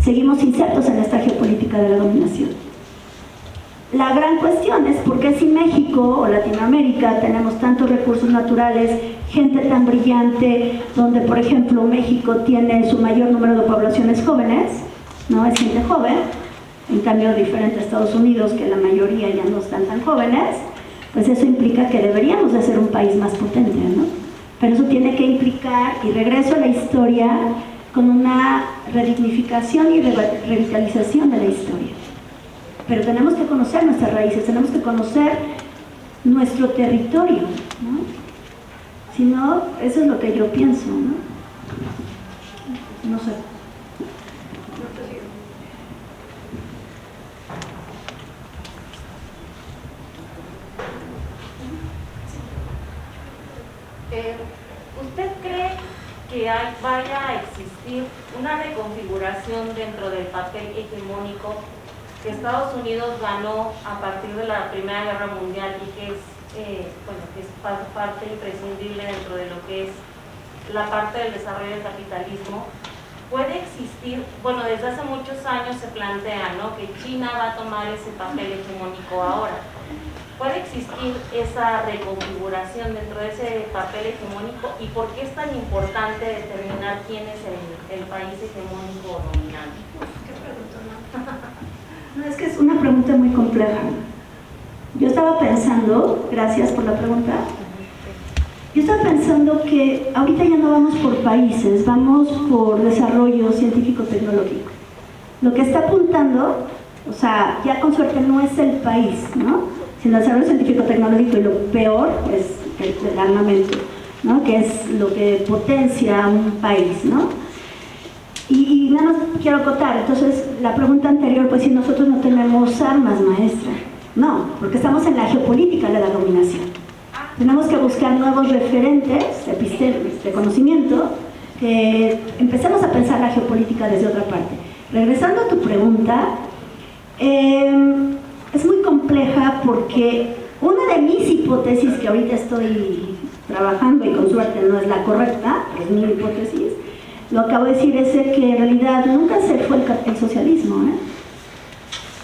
seguimos insertos en esta geopolítica de la dominación. La gran cuestión es por qué si México o Latinoamérica tenemos tantos recursos naturales, gente tan brillante, donde por ejemplo México tiene su mayor número de poblaciones jóvenes, no es gente joven, en cambio diferente a Estados Unidos, que la mayoría ya no están tan jóvenes, pues eso implica que deberíamos de ser un país más potente, ¿no? Pero eso tiene que implicar, y regreso a la historia, con una redignificación y revitalización de la historia. Pero tenemos que conocer nuestras raíces, tenemos que conocer nuestro territorio, ¿no? Si no, eso es lo que yo pienso, ¿no? No sé. ¿Usted cree que vaya a existir una reconfiguración dentro del papel hegemónico que Estados Unidos ganó a partir de la Primera Guerra Mundial y que es, que es parte imprescindible dentro de lo que es la parte del desarrollo del capitalismo? Puede existir, desde hace muchos años se plantea, ¿no?, que China va a tomar ese papel hegemónico ahora. ¿Puede existir esa reconfiguración dentro de ese papel hegemónico? ¿Y por qué es tan importante determinar quién es el país hegemónico o dominante? ¿Qué pregunta, no? No, es que es una pregunta muy compleja. Yo estaba pensando, gracias por la pregunta, yo estaba pensando que ahorita ya no vamos por países, vamos por desarrollo científico-tecnológico. Lo que está apuntando, o sea, ya con suerte no es el país, ¿no?, sino el desarrollo científico-tecnológico, y lo peor es el armamento, ¿no?, que es lo que potencia a un país, ¿no? Y nada más quiero acotar, entonces la pregunta anterior, pues si nosotros no tenemos armas, maestra, no, porque estamos en la geopolítica de la dominación. Tenemos que buscar nuevos referentes de conocimiento, que empecemos a pensar la geopolítica desde otra parte. Regresando a tu pregunta, es muy compleja porque una de mis hipótesis, que ahorita estoy trabajando y con suerte no es la correcta, es mi hipótesis, lo acabo de decir, es que en realidad nunca se fue el socialismo, ¿eh?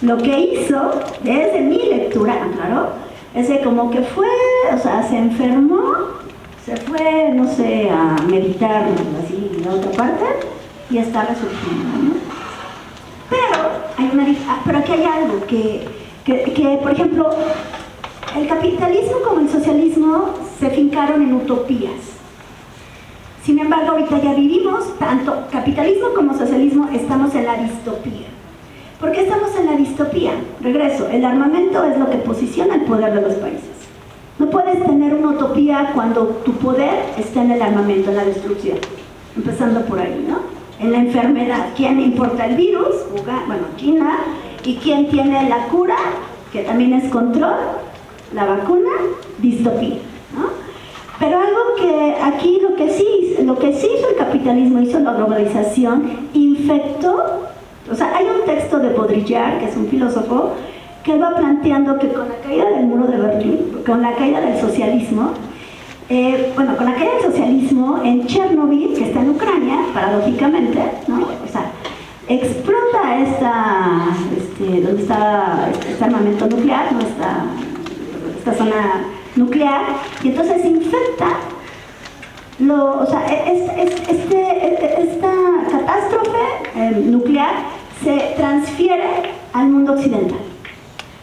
Lo que hizo, desde mi lectura, claro, es que como que fue, o sea, se enfermó, se fue, no sé, a meditar así en la otra parte y está resurgiendo, ¿no? Pero aquí hay algo que, por ejemplo, el capitalismo como el socialismo se fincaron en utopías. Sin embargo, ahorita ya vivimos, tanto capitalismo como socialismo, estamos en la distopía. ¿Por qué estamos en la distopía? Regreso, el armamento es lo que posiciona el poder de los países. No puedes tener una utopía cuando tu poder está en el armamento, en la destrucción. Empezando por ahí, ¿no? En la enfermedad, ¿quién importa el virus? Bueno, China. ¿Y quién tiene la cura? Que también es control, la vacuna, distopía, ¿no? Pero algo que aquí lo que sí hizo el capitalismo, hizo la globalización, infectó. O sea, hay un texto de Baudrillard, que es un filósofo, que va planteando que con la caída del muro de Berlín, con la caída del socialismo, con la caída del socialismo en Chernobyl, que está en Ucrania, paradójicamente, ¿no? O sea, explota donde está este armamento nuclear, ¿no? esta zona nuclear, y entonces infecta esta catástrofe nuclear se transfiere al mundo occidental.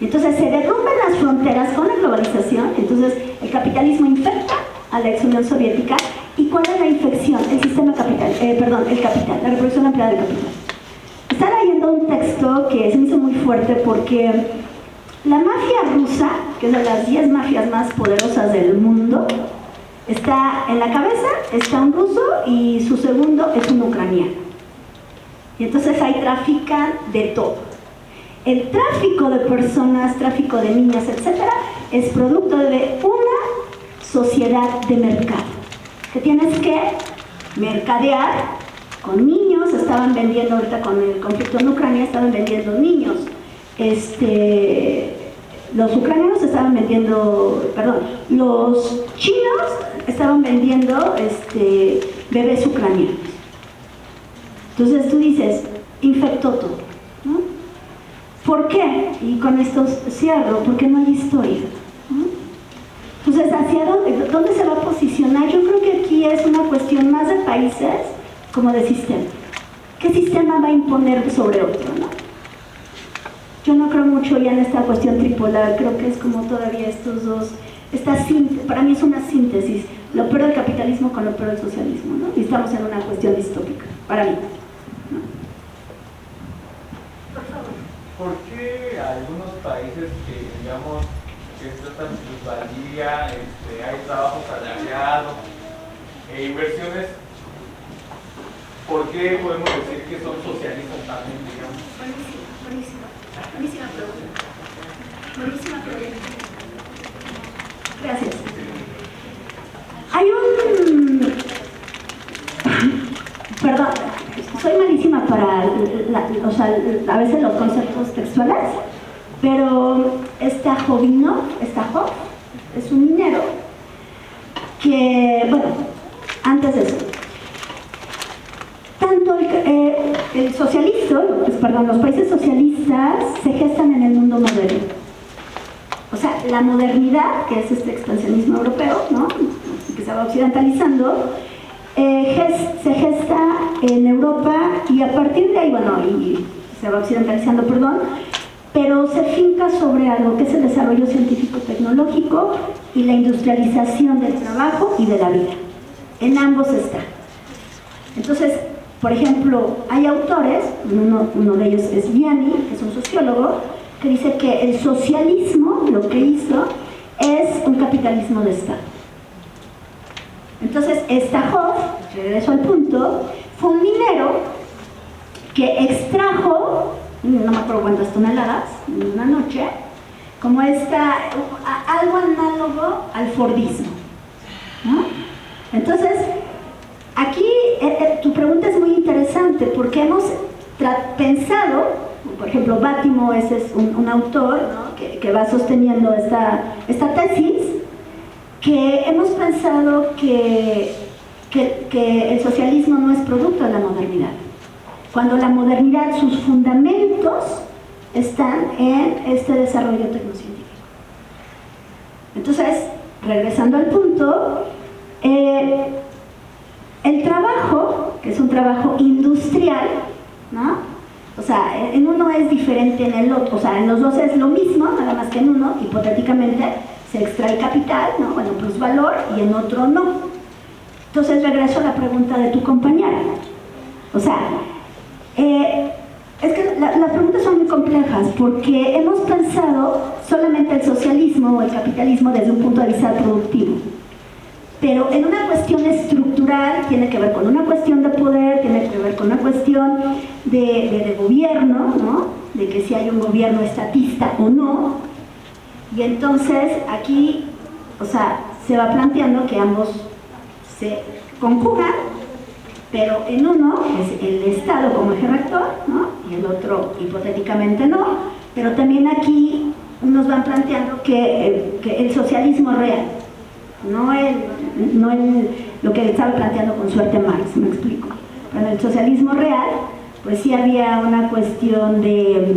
Entonces se derrumban las fronteras con la globalización, entonces el capitalismo infecta a la ex Unión Soviética. ¿Y cuál es la infección? El sistema capital, el capital, la reproducción ampliada del capital. Estaba leyendo un texto que se me hizo muy fuerte porque la mafia rusa, que es de las 10 mafias más poderosas del mundo, está en la cabeza, está un ruso y su segundo es un ucraniano. Y entonces ahí trafican de todo. El tráfico de personas, tráfico de niñas, etcétera, es producto de una sociedad de mercado, que tienes que mercadear con niños. Estaban vendiendo ahorita con el conflicto en Ucrania, estaban vendiendo niños. Los ucranianos estaban vendiendo, los chinos estaban vendiendo bebés ucranianos. Entonces tú dices, infectó todo, ¿no? ¿Por qué? Y con esto cierro, porque no hay historia, ¿no? Entonces, ¿hacia dónde se va a posicionar? Yo creo que aquí es una cuestión más de países como de sistema. ¿Qué sistema va a imponer sobre otro, no? Yo no creo mucho ya en esta cuestión tripolar, creo que es como todavía estos dos, para mí es una síntesis, lo peor del capitalismo con lo peor del socialismo, ¿no? Y estamos en una cuestión distópica, para mí, ¿no? Por favor. ¿Por qué algunos países que, digamos, que tratan plusvalía, hay trabajo salariado e inversiones, ¿por qué podemos decir que son socialistas también, digamos? Buenísima pregunta. Buenísima pregunta. Gracias. Hay perdón, soy malísima para a veces los conceptos textuales, pero Stajovino es un minero que, bueno, antes de eso, tanto el socialista, los países socialistas se gestan en el mundo moderno. O sea, la modernidad, que es este expansionismo europeo, ¿no?, que se va occidentalizando, se gesta en Europa y a partir de ahí, bueno, y se va occidentalizando, pero se finca sobre algo que es el desarrollo científico-tecnológico y la industrialización del trabajo y de la vida. En ambos está. Entonces, por ejemplo, hay autores, uno de ellos es Vianney, que es un sociólogo, que dice que el socialismo lo que hizo es un capitalismo de Estado. Entonces, Stajov, regreso al punto, fue un minero que extrajo, no me acuerdo cuántas toneladas, en una noche, como algo análogo al fordismo, ¿no? Entonces, aquí tu pregunta es muy interesante porque hemos pensado, por ejemplo, Bátimo es un autor, ¿no?, que va sosteniendo esta tesis, que hemos pensado que el socialismo no es producto de la modernidad, cuando la modernidad, sus fundamentos están en este desarrollo tecnocientífico. Entonces, regresando al punto, el trabajo, que es un trabajo industrial, ¿no? O sea, en uno es diferente en el otro, o sea, en los dos es lo mismo, nada más que en uno, hipotéticamente, se extrae capital, ¿no?, bueno, plusvalor, y en otro no. Entonces regreso a la pregunta de tu compañera. O sea, es que las preguntas son muy complejas porque hemos pensado solamente el socialismo o el capitalismo desde un punto de vista productivo. Pero en una cuestión estructural tiene que ver con una cuestión de poder, tiene que ver con una cuestión de gobierno, ¿no?, de que si hay un gobierno estatista o no. Y entonces aquí, o sea, se va planteando que ambos se conjugan, pero en uno es el Estado como eje rector, ¿no?, y el otro hipotéticamente no, pero también aquí nos van planteando que el socialismo real, no lo que estaba planteando con suerte Marx, me explico. Pero en el socialismo real, pues sí había una cuestión de,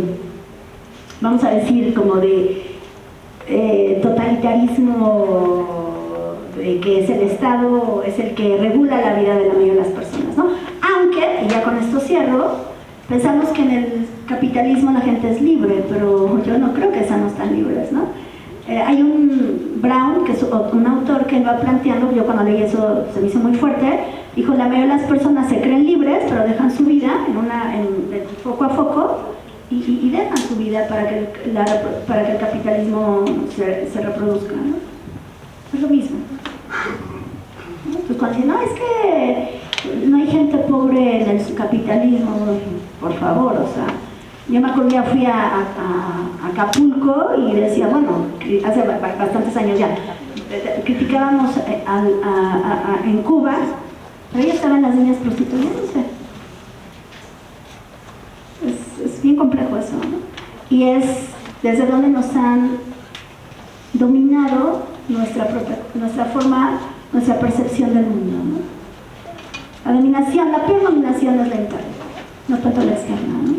vamos a decir, como de totalitarismo, que es el Estado, es el que regula la vida de la mayoría de las personas, ¿no? Aunque, y ya con esto cierro, pensamos que en el capitalismo la gente es libre, pero yo no creo que esas no están libres, ¿no? Hay un Brown, que es un autor que va planteando, yo cuando leí eso se me hizo muy fuerte, dijo, la mayoría de las personas se creen libres, pero dejan su vida de foco a foco, y dejan su vida para que el capitalismo se reproduzca, ¿no? Es lo mismo. Entonces cuando dicen, no, es que no hay gente pobre en el capitalismo, por favor, o sea, yo me acuerdo, ya fui a Acapulco y decía, bueno, hace bastantes años ya, criticábamos en Cuba, pero ahí estaban las niñas prostituyéndose. Es bien complejo eso, ¿no? Y es desde donde nos han dominado nuestra forma, nuestra percepción del mundo, ¿no? La peor dominación es la interna. no tanto la externa, ¿no?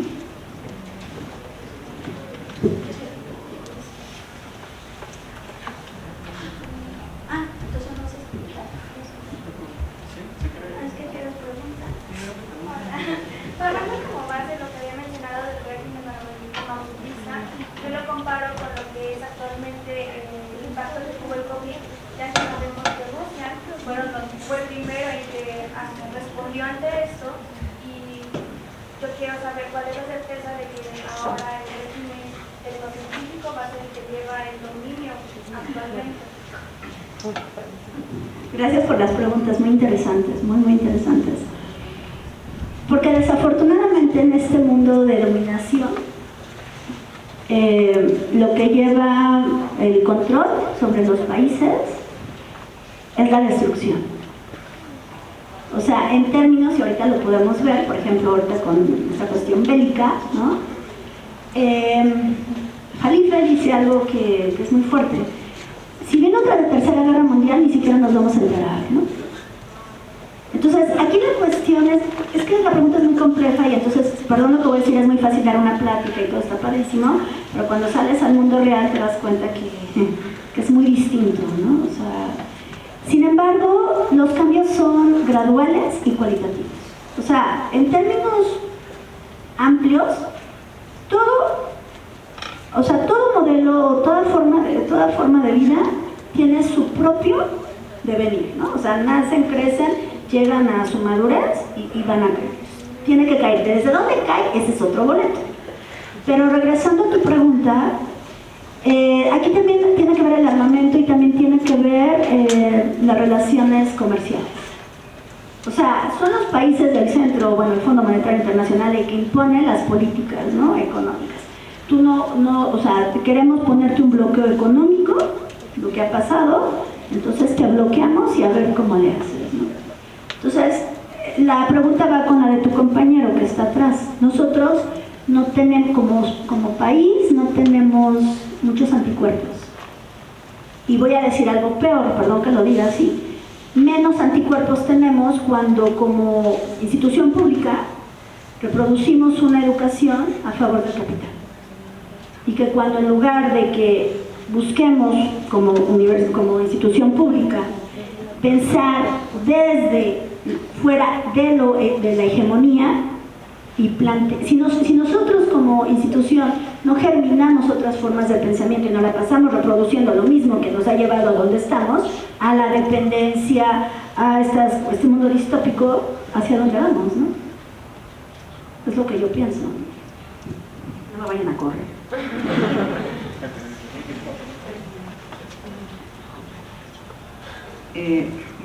Entonces no sé explicar. Es que quiero preguntar. Hablando como más de lo que había mencionado del régimen maoísta, yo lo comparo con lo que es actualmente el impacto que tuvo el COVID, ya que sabemos que Rusia fue el primero en que respondió ante esto, y yo quiero saber cuál es la certeza de que ahora el régimen tecnocientífico va a ser el que lleva el dominio actualmente. Gracias por las preguntas, muy interesantes, muy interesantes. Porque desafortunadamente en este mundo de dominación, lo que lleva el control sobre los países es la destrucción. O sea, en términos, y ahorita lo podemos ver, por ejemplo, ahorita con esta cuestión bélica, ¿no? Jalife dice algo que es muy fuerte. Si viene otra tercera guerra mundial, ni siquiera nos vamos a enterar, ¿no? Entonces, aquí la cuestión es que la pregunta es muy compleja y entonces, perdón lo que voy a decir, es muy fácil dar una plática y todo está padrísimo, pero cuando sales al mundo real te das cuenta que es muy distinto, ¿no? O sea, sin embargo, los cambios son graduales y cualitativos. O sea, en términos amplios, todo modelo, toda forma de vida tiene su propio devenir, ¿no? O sea, nacen, crecen, llegan a su madurez y van a caer. Tiene que caer. ¿Desde dónde cae? Ese es otro boleto. Pero regresando a tu pregunta, aquí también tiene que ver el armamento y también tiene que ver las relaciones comerciales. O sea, son los países del centro, bueno, el Fondo Monetario Internacional, el que impone las políticas, ¿no?, económicas. Tú o sea, queremos ponerte un bloqueo económico, lo que ha pasado, entonces te bloqueamos y a ver cómo le haces, ¿no? Entonces, la pregunta va con la de tu compañero que está atrás. Nosotros no tenemos, como país, no tenemos muchos anticuerpos. Y voy a decir algo peor, perdón que lo diga así. Menos anticuerpos tenemos cuando como institución pública reproducimos una educación a favor del capital. Y que cuando en lugar de que busquemos como institución pública pensar desde fuera de la hegemonía y si nosotros como institución no germinamos otras formas de pensamiento y no la pasamos reproduciendo lo mismo que nos ha llevado a donde estamos, a la dependencia, a este mundo distópico, hacia dónde vamos, ¿no? Es lo que yo pienso. No me vayan a correr.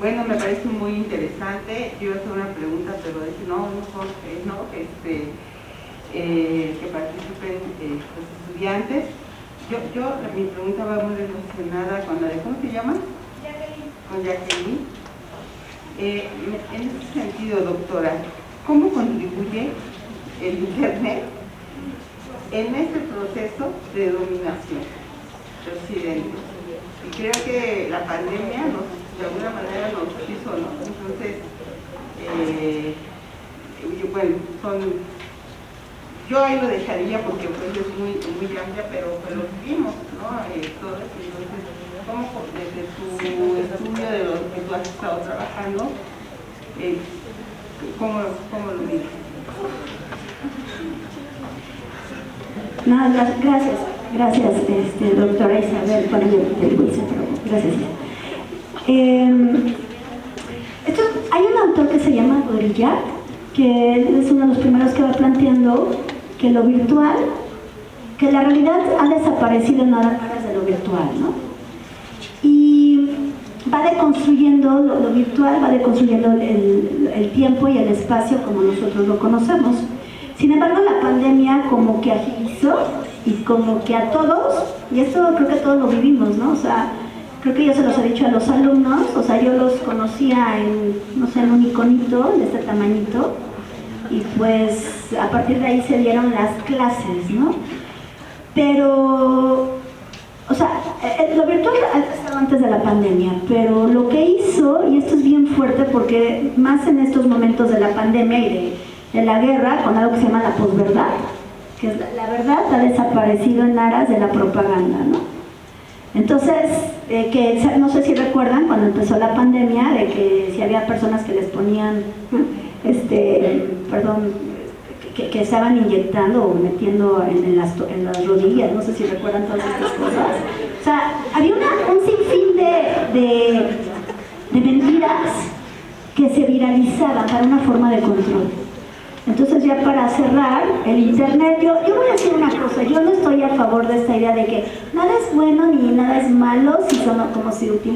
Bueno, me parece muy interesante. Yo iba a hacer una pregunta, pero dije, que participen los estudiantes. Mi pregunta va muy relacionada con la de, ¿cómo te llamas? Jacqueline. Con Jacqueline. En ese sentido, doctora, ¿cómo contribuye el Internet en este proceso de dominación de Occidente? Y creo que la pandemia de alguna manera nos hizo, ¿no? Entonces, yo ahí lo dejaría porque pues es muy amplia, pero vimos, ¿no? Todo eso. Entonces, ¿cómo desde tu estudio de lo que tú has estado trabajando, cómo lo miras? No, gracias, doctora Isabel, bueno, yo digo Isabel, gracias. Hay un autor que se llama Baudrillard, que es uno de los primeros que va planteando que lo virtual, que la realidad ha desaparecido nada más de lo virtual, ¿no? Y va deconstruyendo lo virtual, va deconstruyendo el tiempo y el espacio como nosotros lo conocemos. Sin embargo, la pandemia como que agilizó y como que a todos, y esto creo que todos lo vivimos, ¿no? O sea, creo que yo se los he dicho a los alumnos, o sea, yo los conocía en un iconito de este tamañito, y pues a partir de ahí se dieron las clases, ¿no? Pero, o sea, lo virtual ha estado antes de la pandemia, pero lo que hizo, y esto es bien fuerte porque más en estos momentos de la pandemia y de la guerra con algo que se llama la posverdad, que es la verdad ha desaparecido en aras de la propaganda, ¿no? Entonces, que no sé si recuerdan cuando empezó la pandemia, de que si había personas que les ponían, que estaban inyectando o metiendo en las rodillas, no sé si recuerdan todas estas cosas. O sea, había un sinfín de mentiras que se viralizaban para una forma de control. Entonces, ya para cerrar, el internet, yo voy a decir una cosa, yo no estoy a favor de esta idea de que nada es bueno ni nada es malo si son como si